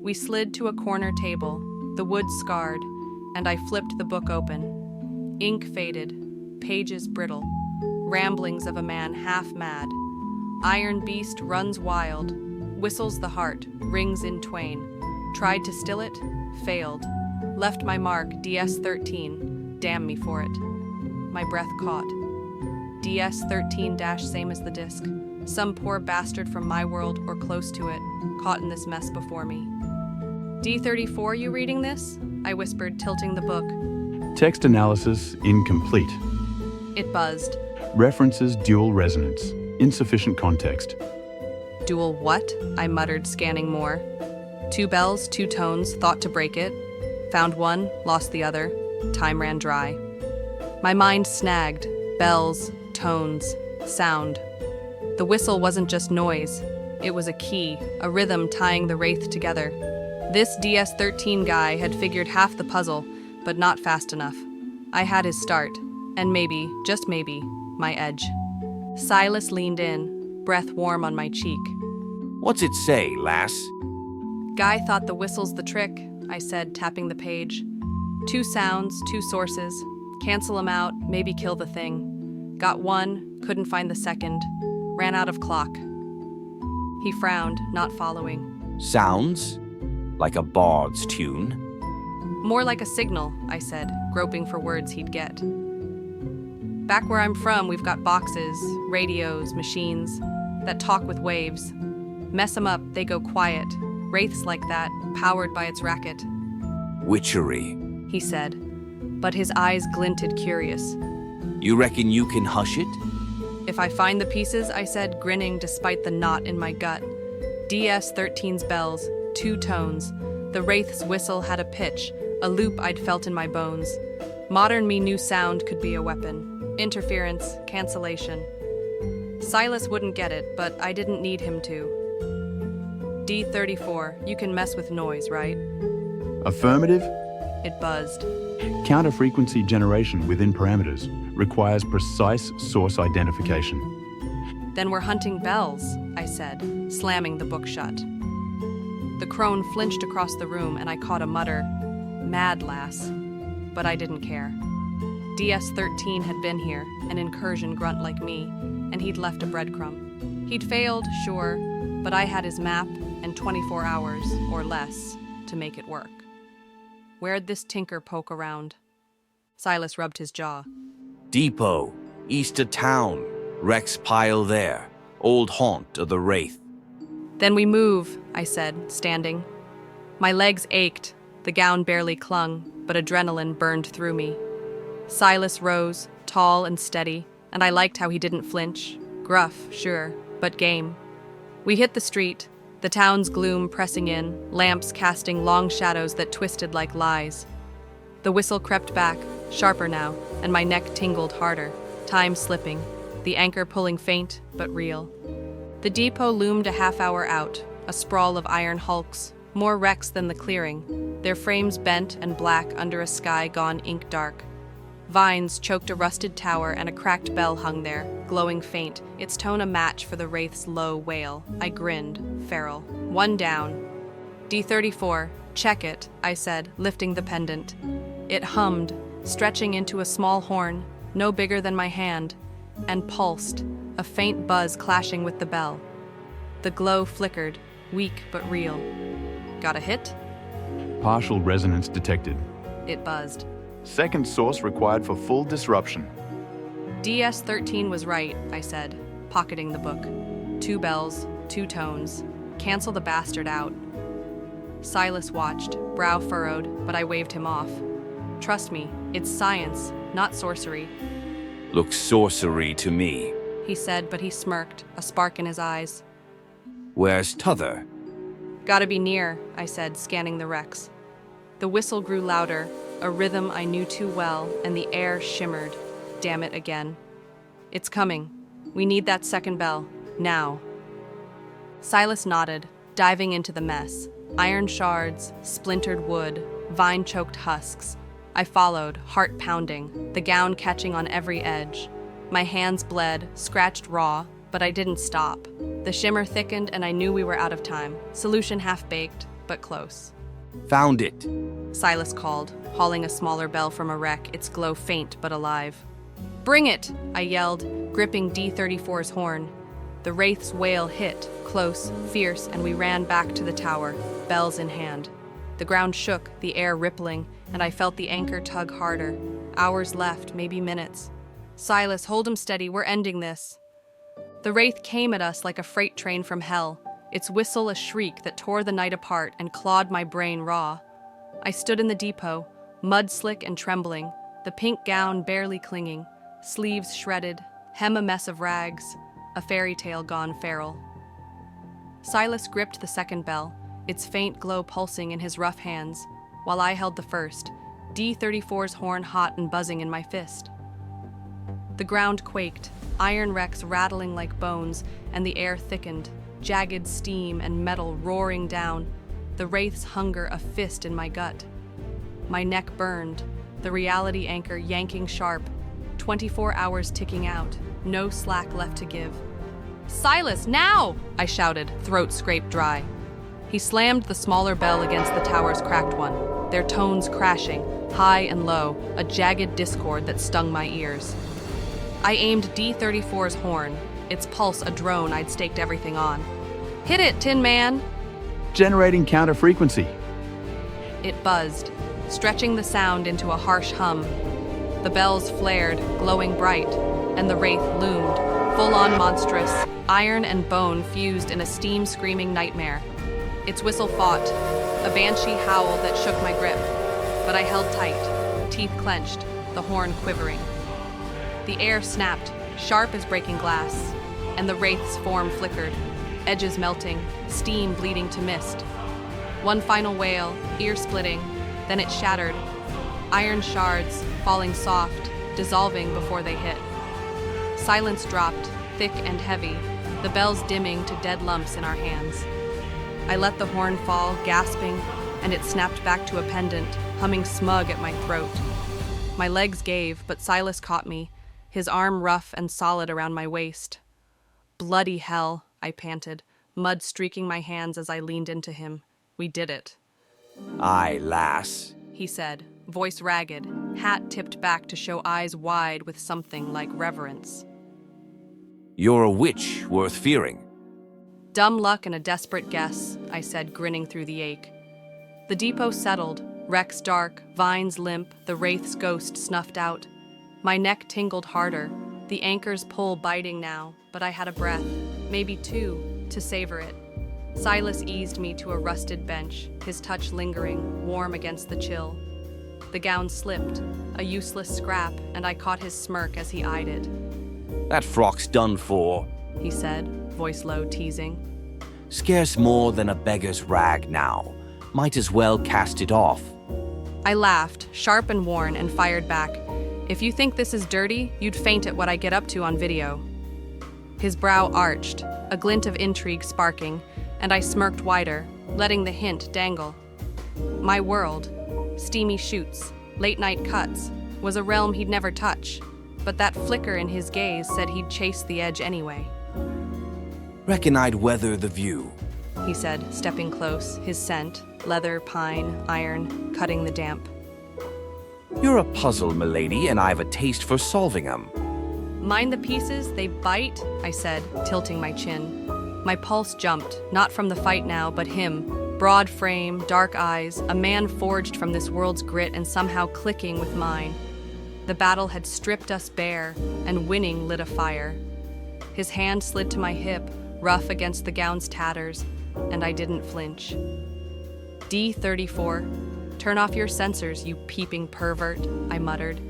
We slid to a corner table, the wood scarred, and I flipped the book open. Ink faded, pages brittle, ramblings of a man half mad. Iron beast runs wild, whistles the heart, rings in twain. Tried to still it, failed. Left my mark, DS-13, damn me for it. My breath caught. DS-13 same as the disc. Some poor bastard from my world or close to it, caught in this mess before me. D-34, you reading this? I whispered, tilting the book. Text analysis incomplete. It buzzed. References dual resonance. Insufficient context. Dual what? I muttered, scanning more. 2 bells, 2 tones, thought to break it. Found one, lost the other. Time ran dry. My mind snagged. Bells, tones, sound. The whistle wasn't just noise. It was a key, a rhythm tying the Wraith together. This DS-13 guy had figured half the puzzle, but not fast enough. I had his start, and maybe, just maybe, my edge. Silas leaned in, breath warm on my cheek. What's it say, lass? Guy thought the whistle's the trick, I said, tapping the page. 2 sounds, 2 sources. Cancel 'em out, maybe kill the thing. Got one, couldn't find the second. Ran out of clock. He frowned, not following. Sounds? Like a bard's tune? More like a signal, I said, groping for words he'd get. Back where I'm from, we've got boxes, radios, machines that talk with waves. Mess 'em up, they go quiet. Wraiths like that, powered by its racket. Witchery, He said, but his eyes glinted curious. you reckon you can hush it? If I find the pieces, I said, grinning despite the knot in my gut. DS-13's bells, 2 tones. The Wraith's whistle had a pitch, a loop I'd felt in my bones. Modern me knew sound could be a weapon. Interference, cancellation. Silas wouldn't get it, but I didn't need him to. D-34, you can mess with noise, right? Affirmative. It buzzed. Counter-frequency generation within parameters requires precise source identification. Then we're hunting bells, I said, slamming the book shut. The crone flinched across the room and I caught a mutter, "Mad lass." But I didn't care. DS-13 had been here, an incursion grunt like me, and he'd left a breadcrumb. He'd failed, sure, but I had his map and 24 hours, or less, to make it work. Where'd this tinker poke around? Silas rubbed his jaw. Depot, east of town, wrecks pile there, old haunt of the Wraith. Then we move, I said, standing. My legs ached, the gown barely clung, but adrenaline burned through me. Silas rose, tall and steady, and I liked how he didn't flinch. Gruff, sure, but game. We hit the street, the town's gloom pressing in, lamps casting long shadows that twisted like lies. The whistle crept back, sharper now, and my neck tingled harder, time slipping, the anchor pulling faint but real. The depot loomed a half-hour out, a sprawl of iron hulks, more wrecks than the clearing, their frames bent and black under a sky gone ink-dark. Vines choked a rusted tower and a cracked bell hung there, glowing faint, its tone a match for the Wraith's low wail. I grinned, feral. One down. D-34, check it, I said, lifting the pendant. It hummed, stretching into a small horn, no bigger than my hand, and pulsed, a faint buzz clashing with the bell. The glow flickered, weak but real. Got a hit? Partial resonance detected. It buzzed. Second source required for full disruption. DS-13 was right, I said, pocketing the book. 2 bells, 2 tones. Cancel the bastard out. Silas watched, brow furrowed, but I waved him off. Trust me, it's science, not sorcery. Looks sorcery to me. He said, but he smirked, a spark in his eyes. Where's t'other? Gotta be near, I said, scanning the wrecks. The whistle grew louder, a rhythm I knew too well, and the air shimmered. Damn it again. It's coming. We need that second bell. Now. Silas nodded, diving into the mess. Iron shards, splintered wood, vine-choked husks. I followed, heart pounding, the gown catching on every edge. My hands bled, scratched raw, but I didn't stop. The shimmer thickened and I knew we were out of time. Solution half-baked. but close. Found it. Silas called, hauling a smaller bell from a wreck, its glow faint but alive. "Bring it!" I yelled, gripping D-34's horn. The Wraith's wail hit, close, fierce, and we ran back to the tower, bells in hand. The ground shook, the air rippling, and I felt the anchor tug harder. Hours left, maybe minutes. "Silas, hold him steady, we're ending this." The Wraith came at us like a freight train from hell, its whistle a shriek that tore the night apart and clawed my brain raw. I stood in the depot, mud-slick and trembling, the pink gown barely clinging, sleeves shredded, hem a mess of rags, a fairy tale gone feral. Silas gripped the second bell, its faint glow pulsing in his rough hands, while I held the first, D-34's horn hot and buzzing in my fist. The ground quaked, iron wrecks rattling like bones, and the air thickened, jagged steam and metal roaring down, the Wraith's hunger a fist in my gut. My neck burned, the reality anchor yanking sharp, 24 hours ticking out, no slack left to give. "Silas, now!" I shouted, throat scraped dry. He slammed the smaller bell against the tower's cracked one, their tones crashing, high and low, a jagged discord that stung my ears. I aimed D-34's horn, its pulse a drone I'd staked everything on. "Hit it, Tin Man!" Generating counter frequency. It buzzed, stretching the sound into a harsh hum. The bells flared, glowing bright, and the Wraith loomed, full-on monstrous, iron and bone fused in a steam-screaming nightmare. Its whistle fought, a banshee howl that shook my grip, but I held tight, teeth clenched, the horn quivering. The air snapped, sharp as breaking glass, and the Wraith's form flickered, edges melting, steam bleeding to mist. One final wail, ear-splitting, then it shattered, iron shards falling soft, dissolving before they hit. Silence dropped, thick and heavy, the bells dimming to dead lumps in our hands. I let the horn fall, gasping, and it snapped back to a pendant, humming smug at my throat. My legs gave, but Silas caught me, his arm rough and solid around my waist. "Bloody hell," I panted, mud streaking my hands as I leaned into him. "We did it." "Aye, lass," he said, voice ragged, hat tipped back to show eyes wide with something like reverence. "You're a witch worth fearing." "Dumb luck and a desperate guess," I said, grinning through the ache. The depot settled, wrecks dark, vines limp, the Wraith's ghost snuffed out. My neck tingled harder, the anchor's pull biting now, but I had a breath, maybe two, to savor it. Silas eased me to a rusted bench, his touch lingering, warm against the chill. The gown slipped, a useless scrap, and I caught his smirk as he eyed it. "That frock's done for," he said, voice low, teasing. "Scarce more than a beggar's rag now. Might as well cast it off." I laughed, sharp and worn, and fired back. "If you think this is dirty, you'd faint at what I get up to on video." His brow arched, a glint of intrigue sparking, and I smirked wider, letting the hint dangle. My world, steamy shoots, late-night cuts, was a realm he'd never touch, but that flicker in his gaze said he'd chase the edge anyway. "Reckon I'd weather the view," he said, stepping close, his scent, leather, pine, iron, cutting the damp. "You're a puzzle, milady, and I've a taste for solving 'em." "Mind the pieces, they bite," I said, tilting my chin. My pulse jumped, not from the fight now, but him. Broad frame, dark eyes, a man forged from this world's grit and somehow clicking with mine. The battle had stripped us bare, and winning lit a fire. His hand slid to my hip, rough against the gown's tatters, and I didn't flinch. "D-34, turn off your sensors, you peeping pervert," I muttered,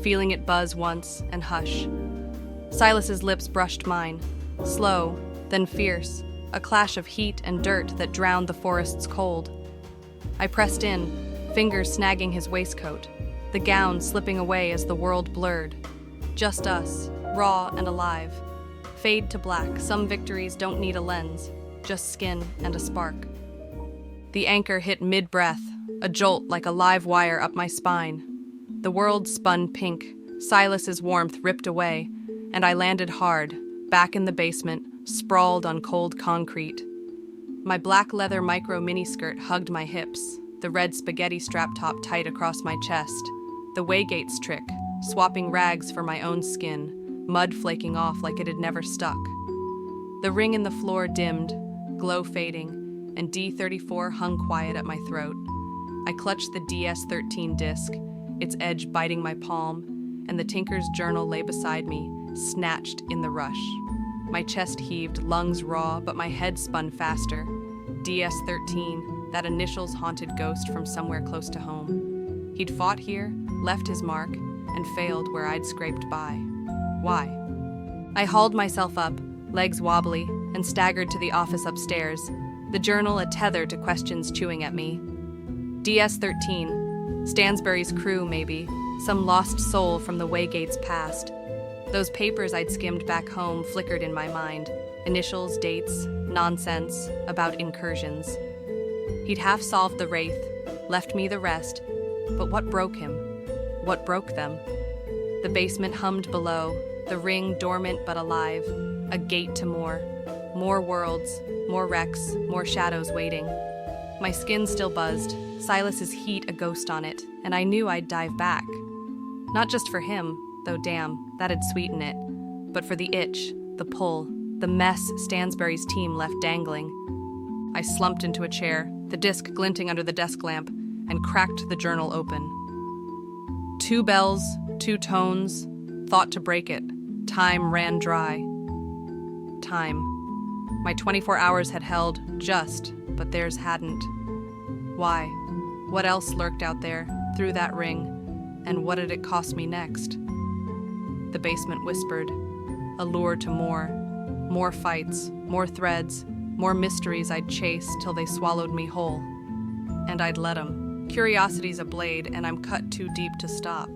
feeling it buzz once and hush. Silas's lips brushed mine, slow, then fierce, a clash of heat and dirt that drowned the forest's cold. I pressed in, fingers snagging his waistcoat, the gown slipping away as the world blurred. Just us, raw and alive. Fade to black, some victories don't need a lens, just skin and a spark. The anchor hit mid-breath, a jolt like a live wire up my spine. The world spun pink, Silas's warmth ripped away, and I landed hard, back in the basement, sprawled on cold concrete. My black leather micro miniskirt hugged my hips, the red spaghetti strap top tight across my chest. The Waygates trick, swapping rags for my own skin, mud flaking off like it had never stuck. The ring in the floor dimmed, glow fading, and D34 hung quiet at my throat. I clutched the DS13 disc, its edge biting my palm, and the Tinker's journal lay beside me, snatched in the rush. My chest heaved, lungs raw, but my head spun faster. DS13, that initials haunted ghost from somewhere close to home. He'd fought here, left his mark, and failed where I'd scraped by. Why? I hauled myself up, legs wobbly, and staggered to the office upstairs, the journal a tether to questions chewing at me. DS13, Stansbury's crew, maybe, some lost soul from the Waygates past. Those papers I'd skimmed back home flickered in my mind. Initials, dates, nonsense about incursions. He'd half solved the Wraith, left me the rest, but what broke him? What broke them? The basement hummed below, the ring dormant but alive, a gate to more. More worlds, more wrecks, more shadows waiting. My skin still buzzed, Silas's heat a ghost on it, and I knew I'd dive back. Not just for him, though damn, that'd sweeten it, but for the itch, the pull, the mess Stansbury's team left dangling. I slumped into a chair, the disc glinting under the desk lamp, and cracked the journal open. 2 bells, 2 tones, thought to break it. Time ran dry. Time. My 24 hours had held just, but theirs hadn't. Why? What else lurked out there, through that ring, and what did it cost me next? The basement whispered, a lure to more. More fights, more threads, more mysteries I'd chase till they swallowed me whole. And I'd let 'em. Curiosity's a blade, and I'm cut too deep to stop.